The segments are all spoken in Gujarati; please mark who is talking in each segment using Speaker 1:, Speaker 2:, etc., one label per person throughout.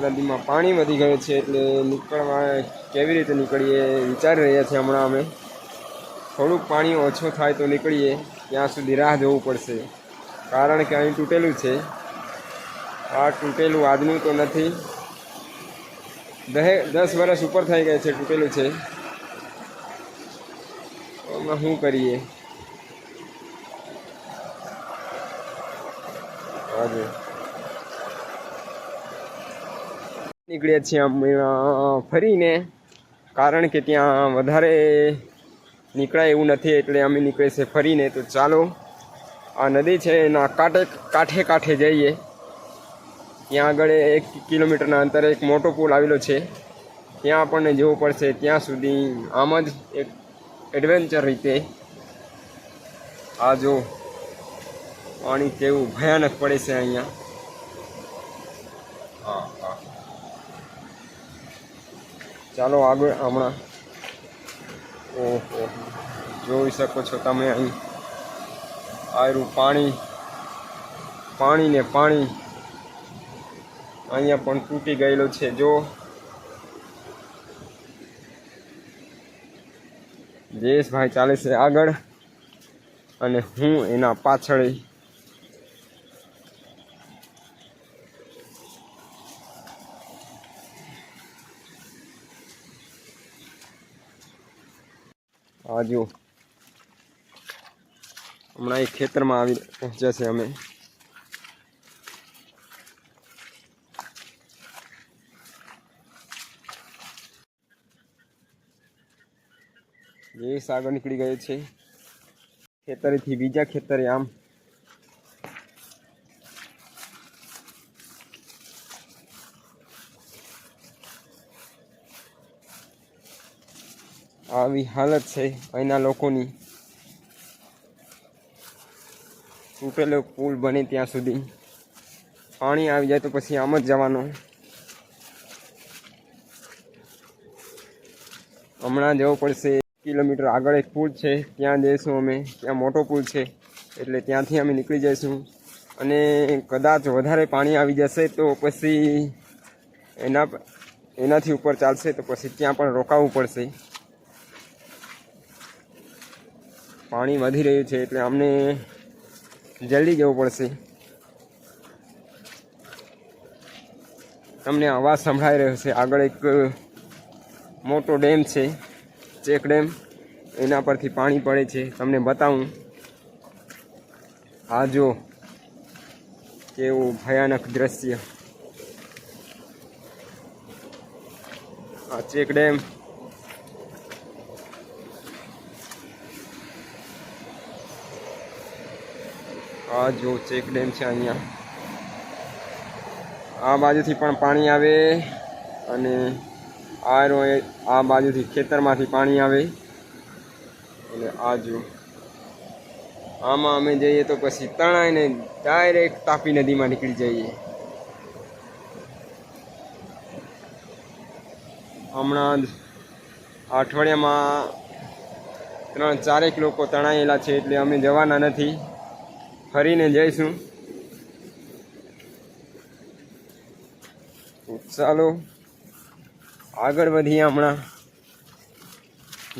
Speaker 1: નદીમાં પાણી વધી ગયું છે એટલે નીકળવા કેવી રીતે નીકળીએ વિચારી રહ્યા છીએ હમણાં અમે. થોડુંક પાણી ઓછું થાય તો નીકળીએ, ત્યાં સુધી રાહ જોવું પડશે, કારણ કે અહીં તૂટેલું છે. આ તૂટેલું આજનું તો નથી, 10 વર્ષ ઉપર થઈ ગયા છે તૂટેલું છે. એમાં શું કરીએ? આજે નીકળ્યા છીએ અમે ફરીને, કારણ કે ત્યાં વધારે નીકળાય એવું નથી એટલે અમે નીકળે છે ફરીને. તો ચાલો, આ નદી છે એના કાંઠે જઈએ. ત્યાં આગળ 1 કિલોમીટરના અંતરે એક મોટો પુલ આવેલો છે, ત્યાં આપણને જવું પડશે. ત્યાં સુધી આમ જ એક એડવેન્ચર રીતે. આ જો પાણી કેવું ભયાનક પડે છે અહીંયા. હા હા, ચાલો આગળ. હમણાં ઓહો, જોઈ શકો છો તમે અહીં આયરું પાણી ને પાણી. અહીંયા પણ તૂટી ગયેલો છે. જો જયેશભાઈ ચાલે છે આગળ અને હું એના પાછળ. આ જો હમણાં એક ખેતરમાં આવી પહોંચ્યા છે અમે. જયેશ આગળ નીકળી ગયો છે ખેતરેથી બીજા ખેતરે. આમ આવી હાલત છે અહીંના લોકોની. તૂટેલો પુલ બને ત્યાં સુધી પાણી આવી જાય તો પછી આમ જ જવાનું. હમણાં જવું પડશે 1 કિલોમીટર આગળ એક પુલ છે, ત્યાં જઈશું અમે. ત્યાં મોટો પુલ છે એટલે ત્યાંથી અમે નીકળી જઈશું. અને કદાચ વધારે પાણી આવી જશે તો પછી એનાથી ઉપર ચાલશે તો પછી ત્યાં પણ રોકાવું પડશે. પાણી વધી રહ્યું છે એટલે અમને જલ્દી જવું પડશે. તમને અવાજ સંભળાઈ રહ્યો છે. આગળ એક મોટો ડેમ છે, ચેક ડેમ, એના પરથી પાણી પડે છે. તમને બતાવું. આ જો કેવું ભયાનક દ્રશ્ય. આ ચેક ડેમ. આ જો ચેક ડેમ છે અહીંયા. આ બાજુથી પણ પાણી આવે અને આ બાજુથી ખેતરમાંથી પાણી આવે. અને આ જો આમાં અમે જઈએ તો પછી તણાઈને ડાયરેક્ટ તાપી નદીમાં નીકળી જઈએ. હમણાં જ અઠવાડિયામાં 3-4 લોકો તણાયેલા છે એટલે અમે જવાના નથી, ફરીને જઈશું. ચાલો આગળ વધીએ. હમણાં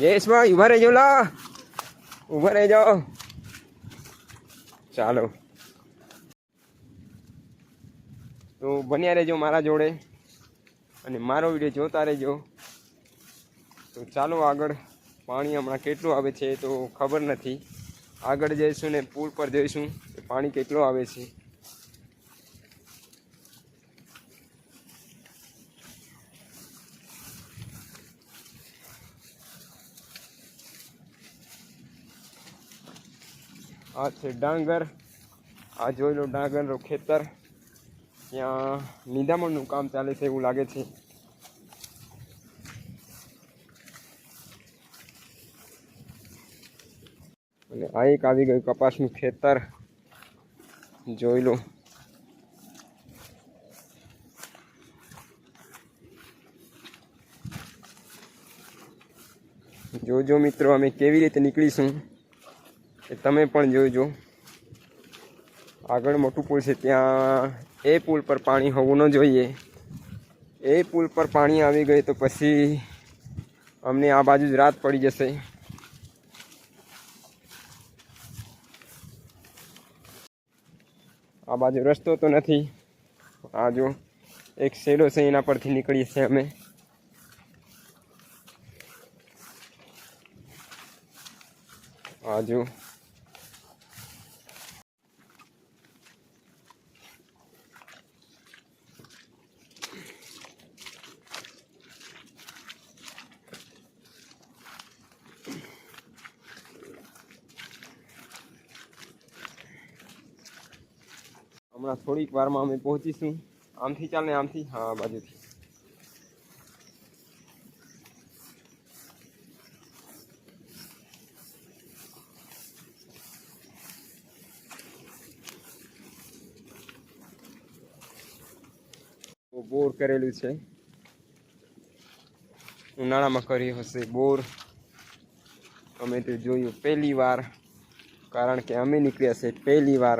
Speaker 1: જયેશભાઈ ઊભા રહેજો, ઊભા રહી જાઓ. ચાલો તો બન્યા રહેજો મારા જોડે અને મારો વિડીયો જોતા રહેજો. તો ચાલો આગળ. પાણી હમણાં કેટલું આવે છે તો ખબર નથી. આગળ જઈશું ને પુલ પર જઈશું કે પાણી કેટલું આવે છે. આ છે ડાંગર, આ જોઈ લો ડાંગરનું ખેતર. ત્યાં નિંદામણનું કામ ચાલે છે એવું લાગે છે. અને આ એક આવી ગયું કપાસનું ખેતર, જોઈ લો. જોજો મિત્રો અમે કેવી રીતે નીકળીશું એ તમે પણ જોજો. આગળ મોટું પુલ છે, ત્યાં એ પુલ પર પાણી હોવું ન જોઈએ. એ પુલ પર પાણી આવી ગયું તો પછી અમને આ બાજુ જ રાત પડી જશે. આ બાજુ રસ્તો તો નથી. આ જો એક શેડો છે, એના પરથી નીકળીએ છીએ અમે. આ જો હમણાં થોડીક વારમાં અમે પહોંચીશું. આમથી ચાલે, આમથી, હા બાજુથી. બોર કરેલું છે, ઉનાળામાં કર્યું હશે બોર. અમે તો જોયું પહેલી વાર, કારણ કે અમે નીકળ્યા છે પહેલી વાર.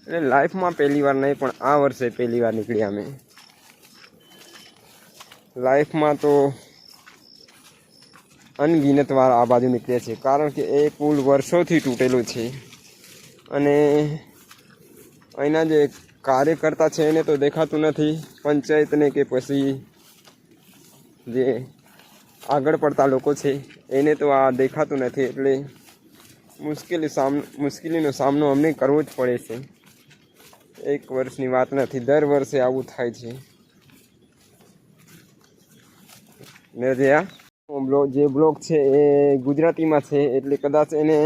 Speaker 1: એટલે લાઈફમાં પહેલી વાર નહીં, પણ આ વર્ષે પહેલી વાર નીકળ્યા અમે. લાઈફમાં તો અનગિનત વાર આ બાજુ નીકળ્યા છે, કારણ કે એ પુલ વર્ષોથી તૂટેલો છે. અને અહીંના જે કાર્યકર્તા છે એને તો દેખાતું નથી, પંચાયતને કે પછી જે આગળ પડતા લોકો છે એને તો આ દેખાતું નથી. એટલે મુશ્કેલીનો સામનો અમને કરવો જ પડે છે. એક વર્ષની વાત નથી, દર વર્ષે આવું થાય છે. ને જે બ્લોગ છે એ ગુજરાતીમાં છે, એટલે કદાચ એને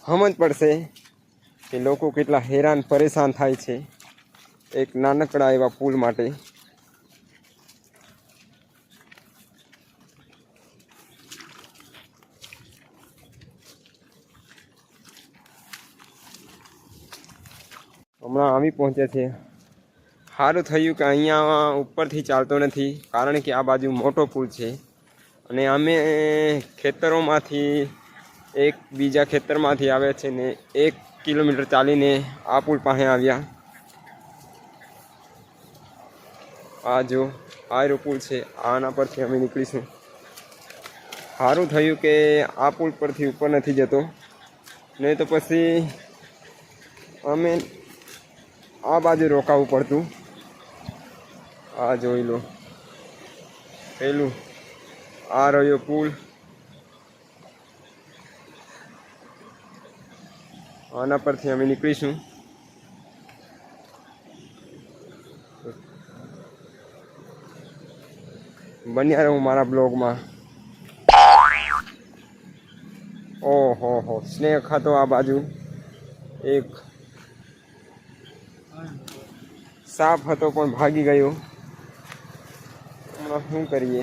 Speaker 1: સમજ પડશે કે લોકો કેટલા હેરાન પરેશાન થાય છે એક નાનકડા એવા પુલ માટે. હમણાં આવી પહોંચ્યા છે. સારું થયું કે અહીંયા ઉપરથી ચાલતો નથી, કારણ કે આ બાજુ મોટો પુલ છે. અને અમે ખેતરોમાંથી એક બીજા ખેતરમાંથી આવ્યા છે ને 1 કિલોમીટર ચાલીને આ પુલ પાસે આવ્યા. આ જો આ પુલ છે, આના પરથી અમે નીકળીશું. સારું થયું કે આ પુલ પરથી ઉપર નથી જતો, નહીં તો પછી અમે આ બાજુ રોકાવું પડતું. આ જોઈ લો, પેલું આ રહ્યો પુલ. આના પરથી અમે નીકળીશું. બન્યા રહું મારા બ્લોગમાં. ઓહો સ્નેક હતો આ બાજુ, એક સાપ હતો પણ ભાગી ગયો. હમણાં શું કરીએ.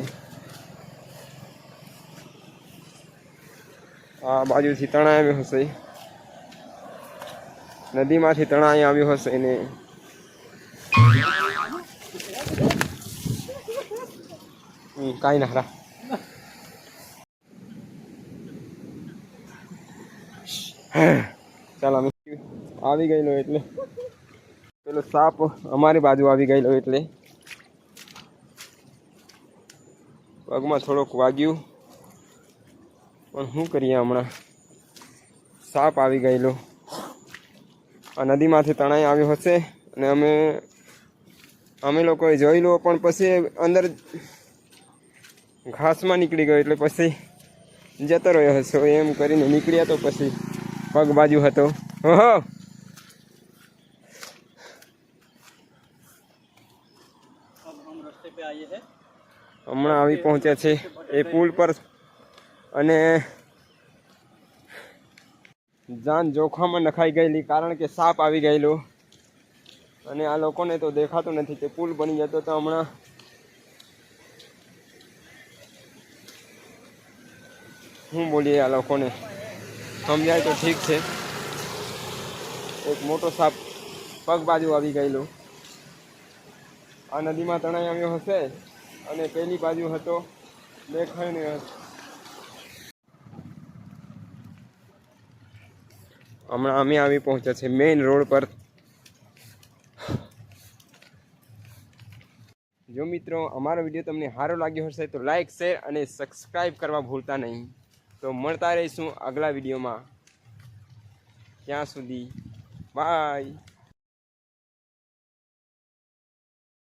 Speaker 1: આ બાજુથી તણાઈ આવ્યો હશે, નદીમાંથી તણાઈ આવ્યો હશે ને કાંઈ ના હરા. ચાલો અમે આવી ગયેલો, એટલે પેલો સાપ અમારી બાજુ આવી ગયેલો, એટલે પગમાં થોડોક વાગ્યું. પણ શું કરીએ, હમણાં સાપ આવી ગયેલો. આ નદીમાંથી તણાઈ આવ્યો હશે અને અમે લોકોએ જોઈ લો, પણ પછી અંદર ઘાસમાં નીકળી ગયો, એટલે પછી જતો રહ્યો હશે. એમ કરીને નીકળ્યા તો પછી પગ બાજુ હતો. ઓહો હમણાં આવી પહોંચ્યા છે એ પુલ પર. અને જાન જોખમમાં નખાઈ ગયેલી, કારણ કે સાપ આવી ગયેલો. અને આ લોકોને તો દેખાતું નથી કે પુલ બની જતો તો હમણાં શું બોલીએ, આ લોકોને સમજાય તો ઠીક છે. એક મોટો સાપ પગ બાજુ આવી ગયેલો. આ નદીમાં તણાઈ આવ્યો હશે અને પેલી બાજુ હતો દેખાઈને. હમણાં અમે આવી પહોંચ્યા છે મેઇન રોડ પર. જો મિત્રો અમારો વિડીયો તમને સારો લાગ્યો હશે તો લાઈક, શેર અને સબસ્ક્રાઈબ કરવા ભૂલતા નહીં. તો મળતા રહીશું આગલા વિડીયોમાં. ત્યાં સુધી બાય.